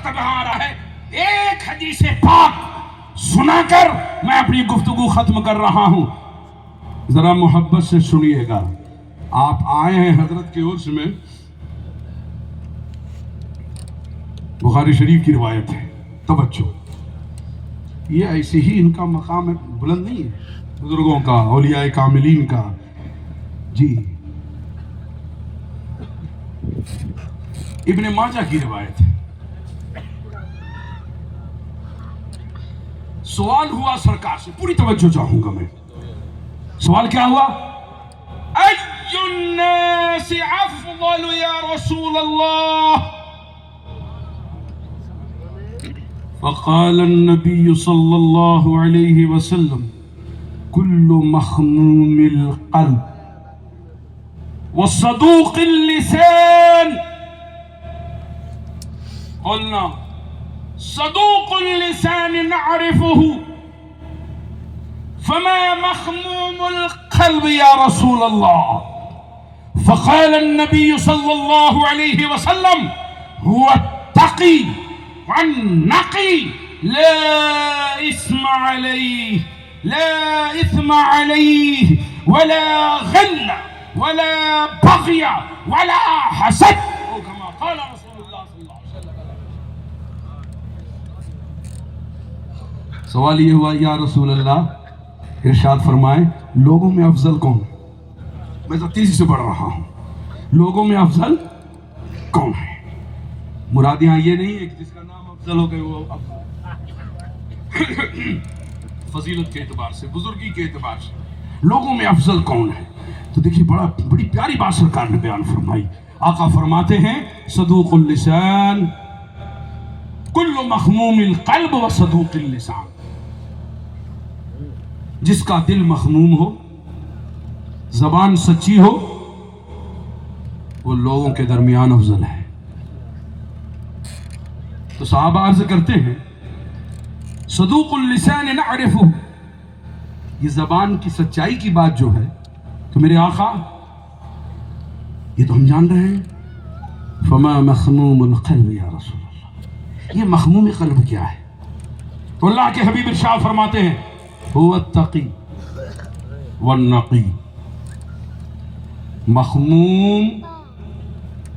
وقت اب آ رہا ہے، ایک حدیث پاک سنا کر میں اپنی گفتگو ختم کر رہا ہوں، ذرا محبت سے سنیے گا۔ آپ آئے ہیں حضرت کے عرس میں، بخاری شریف کی روایت ہے، توجہ، یہ ایسے ہی ان کا مقام بلند نہیں ہے بزرگوں کا، اولیاء کاملین کا، جی ابن ماجہ کی روایت ہے۔ سوال ہوا سرکار سے، پوری توجہ چاہوں گا میں، سوال کیا ہوا؟ ای الناس افضل یا رسول اللہ؟ فقال النبی صلی اللہ علیہ وسلم کل مخموم القلب وصدوق اللسان، قلنا صدوق اللسان نعرفه فما مخموم القلب يا رسول الله؟ فقال النبي صلى الله عليه وسلم هو التقي والنقي لا إثم عليه، لا إثم عليه ولا غل ولا بغي ولا حسد، أو كما قال رسول الله صلى الله عليه وسلم۔ سوال یہ ہوا یا رسول اللہ، ارشاد فرمائیں لوگوں میں افضل کون؟ میں تو تیزی سے پڑھ رہا ہوں، لوگوں میں افضل کون ہے؟ مراد یہاں یہ نہیں ہے کہ جس کا نام افضل ہو گئے وہ افضل، فضیلت کے اعتبار سے، بزرگی کے اعتبار سے لوگوں میں افضل کون ہے؟ تو دیکھیے بڑی پیاری بات سرکار نے بیان فرمائی۔ آقا فرماتے ہیں صدوق اللسان، کل مخموم القلب و صدوق اللسان، جس کا دل مخموم ہو، زبان سچی ہو، وہ لوگوں کے درمیان افضل ہے۔ تو صحابہ عرض کرتے ہیں صدوق اللسان نعرفہ، یہ زبان کی سچائی کی بات جو ہے تو میرے آقا یہ تو ہم جان رہے ہیں، فما مخموم القلب یا رسول اللہ، یہ مخموم قلب کیا ہے؟ تو اللہ کے حبیب ارشاد فرماتے ہیں هو التقی والنقی، مخموم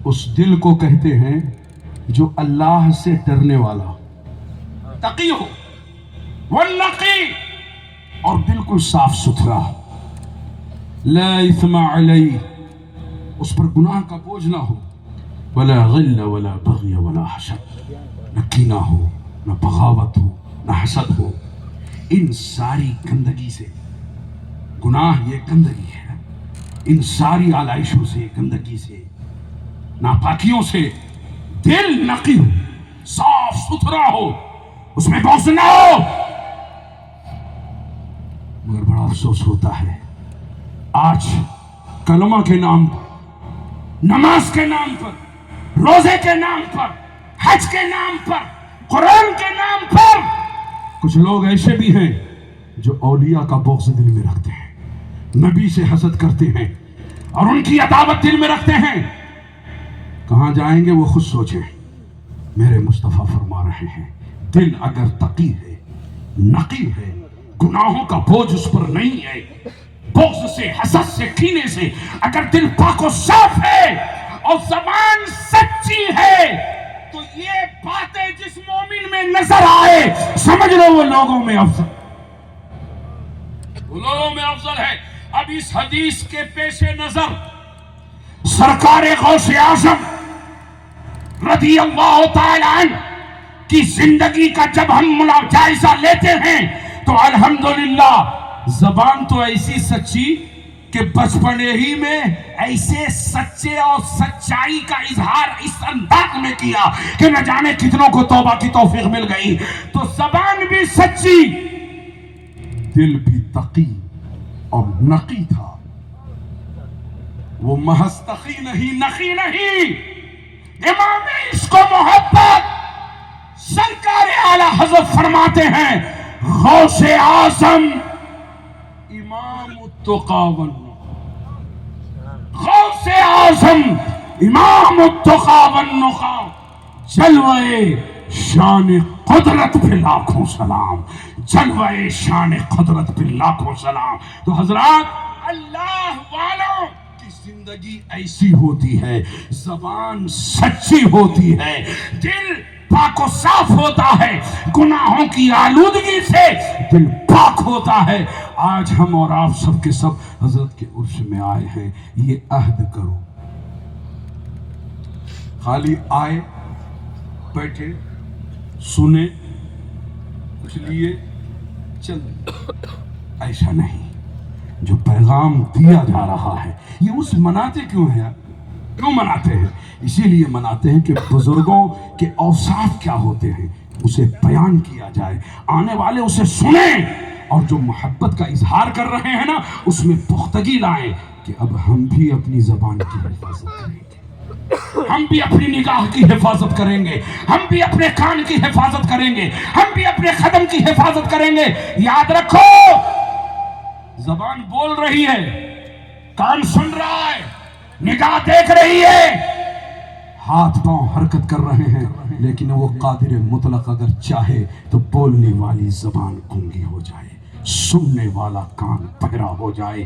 اس دل کو کہتے ہیں جو اللہ سے ڈرنے والا، تقی ہو، والنقی اور بالکل صاف ستھرا، لا اثم علیہ، اس پر گناہ کا بوجھ نہ ہو، ولا غل ولا بغی ولا حسد، نہ کینہ ہو، نہ بغاوت ہو، نہ حسد ہو۔ ان ساری گندگی سے، گناہ یہ گندگی ہے، ان ساری آلائشوں سے، گندگی سے، ناپاکیوں سے دل نقی ہو، صاف ستھرا ہو، اس میں بغض نہ ہو۔ مگر بڑا افسوس ہوتا ہے آج کلمہ کے نام پر، نماز کے نام پر، روزے کے نام پر، حج کے نام پر، قرآن کے نام پر، کچھ لوگ ایسے بھی ہیں جو اولیاء کا بغض دل میں رکھتے ہیں، نبی سے حسد کرتے ہیں اور ان کی عداوت دل میں رکھتے ہیں۔ کہاں جائیں گے وہ خود سوچیں۔ میرے مصطفیٰ فرما رہے ہیں دل اگر تقی ہے، نقی ہے، گناہوں کا بوجھ اس پر نہیں ہے، بغض سے، حسد سے، کینے سے اگر دل پاک و صاف ہے اور زبان سچی ہے، تو یہ باتیں جس مومن میں نظر آئے سمجھ لو وہ لوگوں میں افضل، وہ لوگوں میں افضل ہے۔ اب اس حدیث کے پیش نظر سرکار غوث اعظم رضی اللہ تعالی عنہ کی زندگی کا جب ہم جائزہ لیتے ہیں تو الحمدللہ زبان تو ایسی سچی کہ بچپنے ہی میں ایسے سچے اور سچائی کا اظہار اس انداز میں کیا کہ نہ جانے کتنوں کو توبہ کی توفیق مل گئی۔ تو زبان بھی سچی، دل بھی تقی اور نقی تھا، وہ محض تقی نہیں، نقی نہیں۔ امام عشق و محبت سرکار اعلیٰ حضرت فرماتے ہیں غوث اعظم امام التقی والنقی، غوث اعظم امام التقی والنقی، جلوے شان قدرت پہ لاکھوں سلام، جلوہ شان قدرت پہ لاکھوں سلام۔ تو حضرات، اللہ والوں کی زندگی ایسی ہوتی ہے، زبان سچی ہوتی ہے، دل پاک و صاف ہوتا ہے، گناہوں کی آلودگی سے دل پاک ہوتا ہے۔ آج ہم اور آپ سب کے سب حضرت کے عرش میں آئے ہیں، یہ عہد کرو، خالی آئے بیٹھے سنے کچھ لیے چل، ایسا نہیں۔ جو پیغام دیا جا رہا ہے، یہ اس مناتے کیوں ہیں؟ کیوں مناتے ہیں؟ اسی لیے مناتے ہیں کہ بزرگوں کے اوصاف کیا ہوتے ہیں اسے بیان کیا جائے، آنے والے اسے سنیں، اور جو محبت کا اظہار کر رہے ہیں نا اس میں پختگی لائیں کہ اب ہم بھی اپنی زبان کی حفاظت کریں گے، ہم بھی اپنی نگاہ کی حفاظت کریں گے، ہم بھی اپنے کان کی حفاظت کریں گے، ہم بھی اپنے قدم کی حفاظت کریں گے۔ یاد رکھو، زبان بول رہی ہے، کان سن رہا ہے، نگاہ دیکھ رہی ہے، ہاتھ پاؤں حرکت کر رہے ہیں، لیکن وہ قادر مطلق اگر چاہے تو بولنے والی زبان گونگی ہو جائے، سننے والا کان بہرا ہو جائے،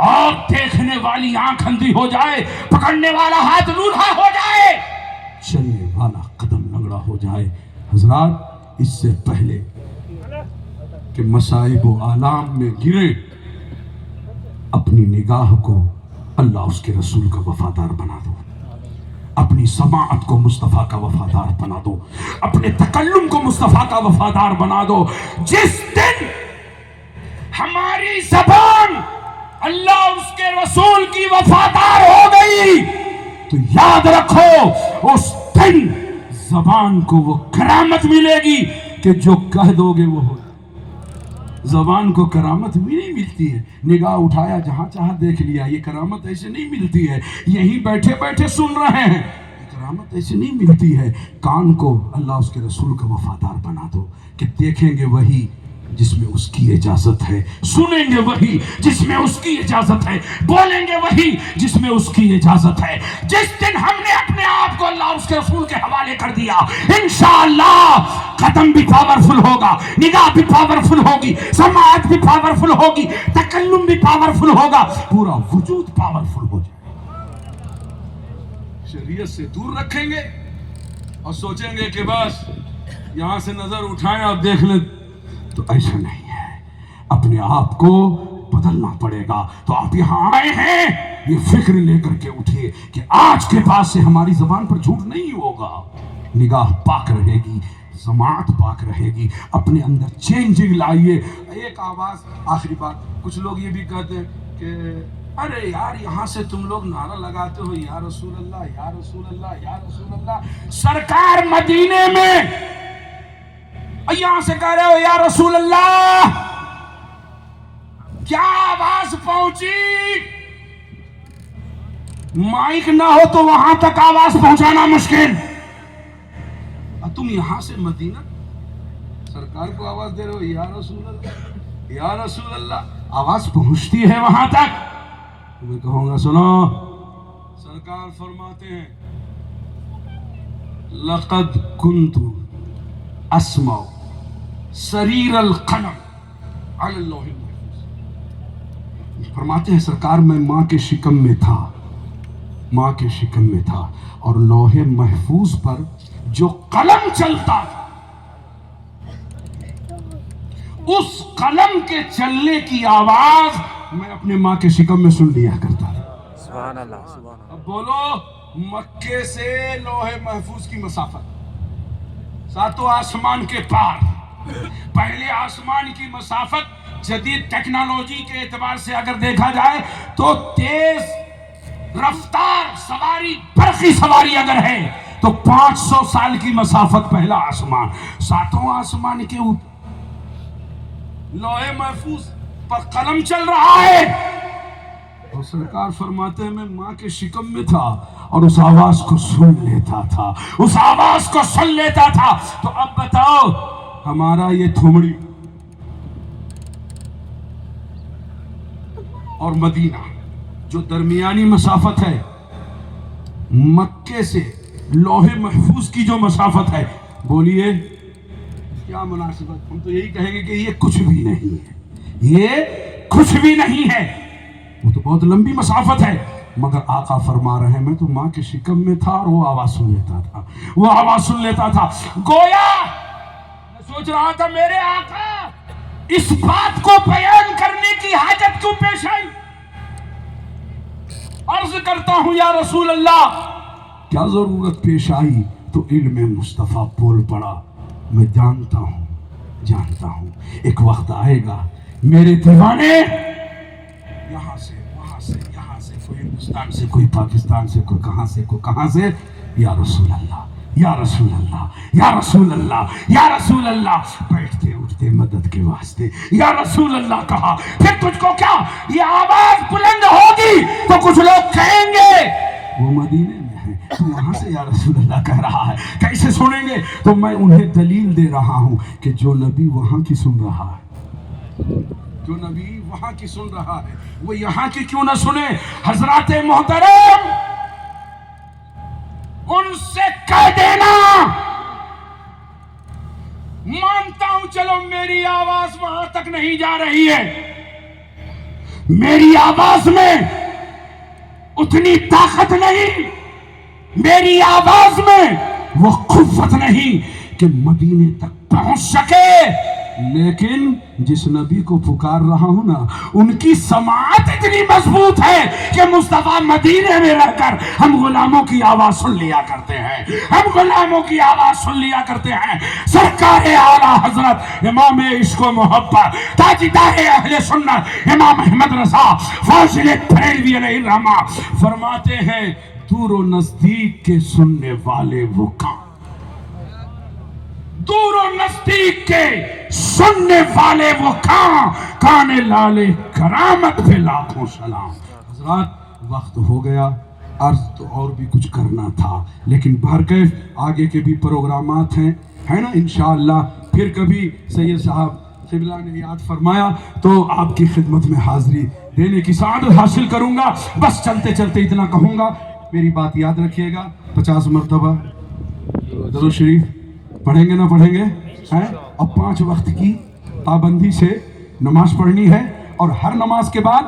اور دیکھنے والی آنکھ اندھی ہو جائے، پکڑنے والا ہاتھ لولہا ہو جائے، چلنے والا قدم لنگڑا ہو جائے۔ حضرات، اس سے پہلے کہ مصائب و آلام میں گرے، اپنی نگاہ کو اللہ اس کے رسول کا وفادار بنا دو، اپنی سماعت کو مصطفیٰ کا وفادار بنا دو، اپنے تکلم کو مصطفیٰ کا وفادار بنا دو۔ جس دن ہماری زبان اللہ اس کے رسول کی وفادار ہو گئی تو یاد رکھو، اس دن زبان کو وہ کرامت ملے گی کہ جو کہہ دو گے وہ ہو۔ زبان کو کرامت بھی نہیں ملتی ہے، نگاہ اٹھایا جہاں چاہا دیکھ لیا، یہ کرامت ایسے نہیں ملتی ہے۔ یہیں بیٹھے بیٹھے سن رہے ہیں، یہ کرامت ایسے نہیں ملتی ہے۔ کان کو اللہ اس کے رسول کا وفادار بنا دو کہ دیکھیں گے وہی جس میں اس کی اجازت ہے، سنیں گے وہی جس میں اس کی اجازت ہے، بولیں گے وہی جس میں اس کی اجازت ہے۔ جس دن ہم نے اپنے آپ کو اللہ اور اس کے رسول کے حوالے کر دیا، انشاءاللہ قدم بھی پاورفل ہوگا، نگاہ بھی پاورفل ہوگی، سماعت بھی پاورفل ہوگی، تکلم بھی پاورفل ہوگا، پورا وجود پاورفل ہو جائے۔ شریعت سے دور رکھیں گے اور سوچیں گے کہ بس یہاں سے نظر اٹھائیں اور دیکھ لیں، تو ایسا نہیں ہے۔ اپنے آپ کو بدلنا پڑے گا۔ تو آپ یہاں آئے ہیں، یہ فکر لے کر کے اٹھیے کہ آج کے بعد سے ہماری زبان پر جھوٹ نہیں ہوگا، نگاہ پاک رہے گی، سماعت پاک رہے گی، اپنے اندر چینجنگ لائیے۔ ایک آواز، آخری بات، کچھ لوگ یہ بھی کہتے ہیں کہ ارے یار یہاں سے تم لوگ نعرہ لگاتے ہو یا رسول اللہ یا رسول اللہ یا رسول اللہ، سرکار مدینے میں یہاں سے کہہ رہے ہو یا رسول اللہ، کیا آواز پہنچی؟ مائک نہ ہو تو وہاں تک آواز پہنچانا مشکل، تم یہاں سے مدینہ سرکار کو آواز دے رہے ہو یا رسول اللہ یا رسول اللہ، آواز پہنچتی ہے وہاں تک۔ میں کہوں گا سنو، سرکار فرماتے ہیں لقد كنت اسمع سریر القلم علی اللوح المحفوظ، فرماتے ہیں سرکار میں ماں کے شکم میں تھا، ماں کے شکم میں تھا، اور لوح محفوظ پر جو قلم چلتا تھا اس قلم کے چلنے کی آواز میں اپنے ماں کے شکم میں سن لیا کرتا تھا۔ سبحان اللہ، سبحان اللہ۔ اب بولو، مکے سے لوح محفوظ کی مسافت، ساتوں آسمان کے پار، پہلے آسمان کی مسافت جدید ٹیکنالوجی کے اعتبار سے اگر دیکھا جائے تو تیز رفتار سواری، برقی سواری اگر ہے تو 500 سال کی مسافت پہلا آسمان، ساتوں آسمان کے اوپر لوح محفوظ پر قلم چل رہا ہے، اور سرکار فرماتے ہیں میں ماں کے شکم میں تھا اور اس آواز کو سن لیتا تھا، اس آواز کو سن لیتا تھا۔ تو اب بتاؤ، ہمارا یہ تھومڑی اور مدینہ جو درمیانی مسافت ہے، مکے سے لوح محفوظ کی جو مسافت ہے، بولیے کیا مناسبت؟ ہم تو یہی کہیں گے کہ یہ کچھ بھی نہیں ہے، یہ کچھ بھی نہیں ہے. وہ تو بہت لمبی مسافت ہے، مگر آقا فرما رہے ہیں میں تو ماں کے شکم میں تھا اور وہ آواز سن لیتا تھا، وہ آواز سن لیتا تھا. گویا میں سوچ رہا تھا میرے آقا اس بات کو بیان کرنے کی حاجت کیوں پیش آئی؟ عرض کرتا ہوں یا رسول اللہ کیا ضرورت پیش آئی؟ تو علم مصطفیٰ بول پڑا میں جانتا ہوں ایک وقت آئے گا میرے دیوانے یہاں سے وہاں سے یہاں سے کوئی ہندوستان سے کوئی پاکستان سے کوئی کہاں سے یا رسول اللہ یا رسول اللہ یا رسول اللہ یا رسول اللہ بیٹھتے اٹھتے مدد کے واسطے یا رسول اللہ کہا. پھر تجھ کو کیا یہ آواز بلند ہوگی تو کچھ لوگ کہیں گے وہ مدینے میں ہے، تو وہاں سے یا رسول اللہ کہہ رہا ہے، کیسے سنیں گے؟ تو میں انہیں دلیل دے رہا ہوں کہ جو نبی وہاں کی سن رہا ہے، جو نبی وہاں کی سن رہا ہے وہ یہاں کی کیوں نہ سنے؟ حضرات محترم ان سے کہہ دینا مانتا ہوں چلو میری آواز وہاں تک نہیں جا رہی ہے، میری آواز میں اتنی طاقت نہیں، میری آواز میں وہ قوت نہیں کہ مدینے تک پہنچ سکے، لیکن جس نبی کو پکار رہا ہوں نا ان کی سماعت اتنی مضبوط ہے کہ مصطفیٰ مدینے میں رہ کر ہم غلاموں کی آواز سن لیا کرتے ہیں، ہم غلاموں کی آواز سن لیا کرتے ہیں. سرکار اعلیٰ حضرت امام عشق و محبت تاجدار اہل سنت امام احمد رضا فاضل بریلوی علیہ الرحمہ فرماتے ہیں دور و نزدیک کے سننے والے وہ کام، دور و نزدیک کے سننے والے وہ کان لالے کرامت پہ لاکھوں سلام. حضرات وقت ہو گیا، عرض تو اور بھی کچھ کرنا تھا لیکن بہرکیف آگے کے بھی پروگرامات ہیں ہے نا انشاءاللہ. پھر کبھی سید صاحب قبلہ نے یاد فرمایا تو آپ کی خدمت میں حاضری دینے کی سعادت حاصل کروں گا. بس چلتے چلتے اتنا کہوں گا، میری بات یاد رکھیے گا، 50 مرتبہ درود شریف پڑھیں گے نہ پڑھیں گے ہیں؟ اب 5 وقت کی پابندی سے نماز پڑھنی ہے اور ہر نماز کے بعد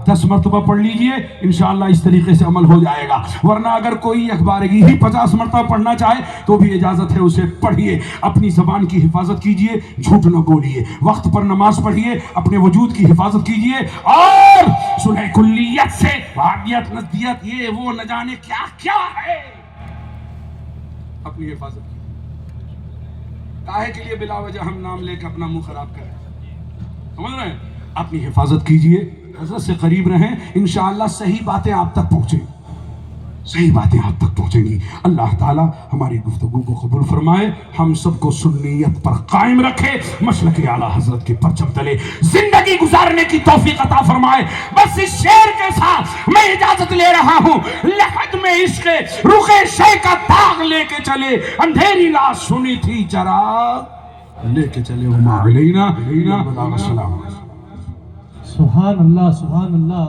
10 مرتبہ پڑھ لیجئے، انشاءاللہ اس طریقے سے عمل ہو جائے گا. ورنہ اگر کوئی اخبارگی ہی 50 مرتبہ پڑھنا چاہے تو بھی اجازت ہے، اسے پڑھیے. اپنی زبان کی حفاظت کیجئے، جھوٹ نہ بولیے، وقت پر نماز پڑھیے، اپنے وجود کی حفاظت کیجئے اور صلح کلیت سے وحدیت نزدیت یہ وہ نہ جانے کیا کیا ہے، اپنی حفاظت کیجئے. کاہے کے لیے بلا وجہ ہم نام لے کے اپنا منہ خراب کریں؟ سمجھ رہے ہیں؟ اپنی حفاظت کیجئے، حضرت سے قریب رہیں، انشاءاللہ صحیح باتیں آپ تک پہنچیں، صحیح باتیں آپ تک پہنچیں گی. اللہ تعالی ہماری گفتگو کو قبول فرمائے، ہم سب کو سنیت پر قائم رکھے، مسلک اعلیٰ حضرت کے پرچم تلے زندگی گزارنے کی توفیق عطا فرمائے. بس اس شعر کے ساتھ میں اجازت لے رہا ہوں. لحد میں عشق رخ شے کا داغ لے کے چلے، اندھیری لاش سنی تھی چراغ لے کے چلے وما علینا السلام. سبحان اللہ سبحان اللہ،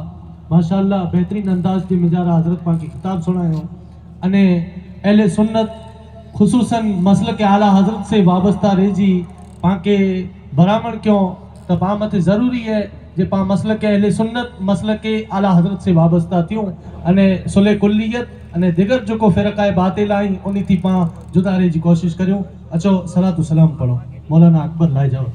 ماشاءاللہ بہترین انداز تھی مجارہ حضرت پاک کی کتاب سنائے ہوں انے اہل سنت خصوصاً مسلک اعلیٰ حضرت سے وابستہ رہ جی پاکے برامن کیوں تبامت ضروری ہے جے پا مسلک اہل سنت مسلک اعلیٰ حضرت سے وابستہ تھیوں انے صلح کلیت انے دیگر جو کو فرقہ باطل آئیں انہی تھی پا جدا رہ جی کوشش کریوں. اچھو صلاۃ و سلام پڑھو. مولانا اکبر لائے جاؤ.